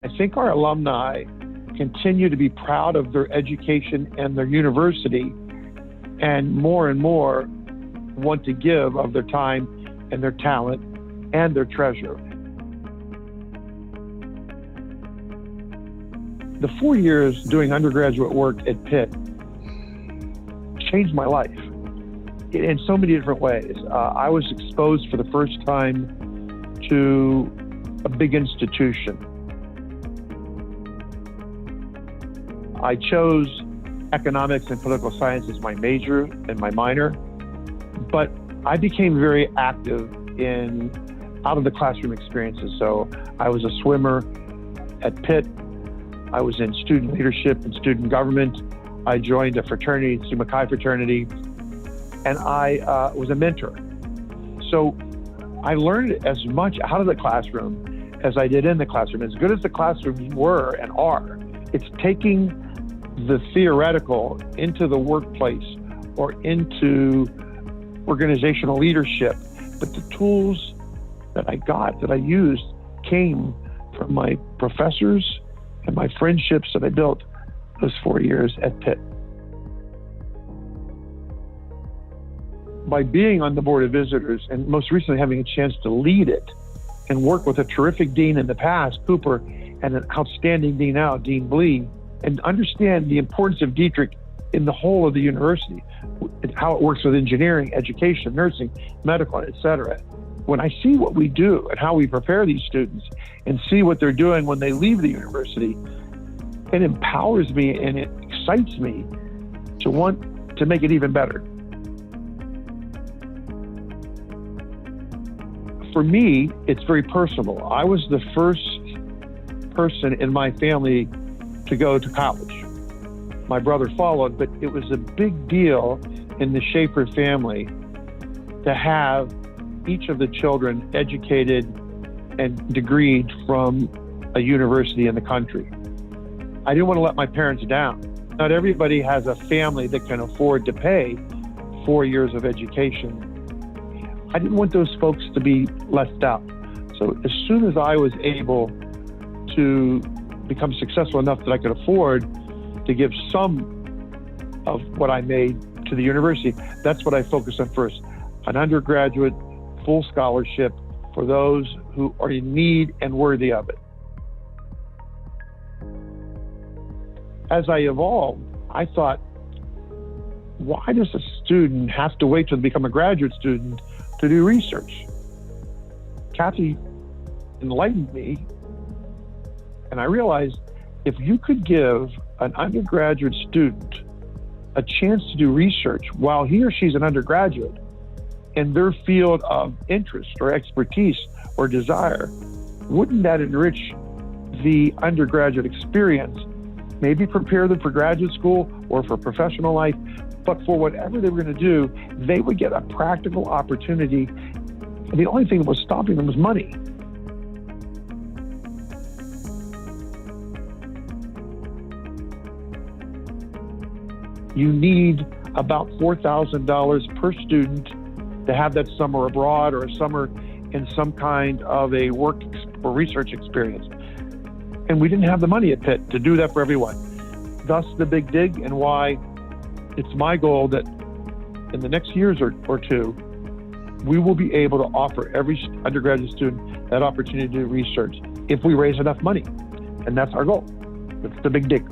I think our alumni continue to be proud of their education and their university, and more want to give of their time and their talent and their treasure. The 4 years doing undergraduate work at Pitt changed my life in so many different ways. I was exposed for the first time to a big institution. I chose economics and political science as my major and my minor, but I became very active in out of the classroom experiences. So I was a swimmer at Pitt. I was in student leadership and student government. I joined a fraternity, the Sigma Chi fraternity, and I was a mentor. So I learned as much out of the classroom as I did in the classroom. As good as the classrooms were and are, it's taking the theoretical into the workplace or into organizational leadership. But the tools that I used came from my professors and my friendships that I built those 4 years at Pitt. By being on the Board of Visitors, and most recently having a chance to lead it and work with a terrific dean in the past, Cooper, and an outstanding dean now, Dean Blee, and understand the importance of Dietrich in the whole of the university, and how it works with engineering, education, nursing, medical, etc. When I see what we do and how we prepare these students and see what they're doing when they leave the university, it empowers me and it excites me to want to make it even better. For me, it's very personal. I was the first person in my family to go to college. My brother followed, but it was a big deal in the Schaefer family to have each of the children educated and degreed from a university in the country. I didn't want to let my parents down. Not everybody has a family that can afford to pay 4 years of education. I didn't want those folks to be left out. So as soon as I was able to become successful enough that I could afford to give some of what I made to the university, that's what I focused on first. An undergraduate full scholarship for those who are in need and worthy of it. As I evolved, I thought, why does a student have to wait till they become a graduate student to do research? Kathy enlightened me, and I realized if you could give an undergraduate student a chance to do research while he or she's an undergraduate in their field of interest or expertise or desire, wouldn't that enrich the undergraduate experience? Maybe prepare them for graduate school or for professional life, but for whatever they were going to do, they would get a practical opportunity. And the only thing that was stopping them was money. You need about $4,000 per student to have that summer abroad or a summer in some kind of a work or research experience. And we didn't have the money at Pitt to do that for everyone. Thus the big dig, and why it's my goal that in the next years or two, we will be able to offer every undergraduate student that opportunity to do research if we raise enough money. And that's our goal. It's the big dig.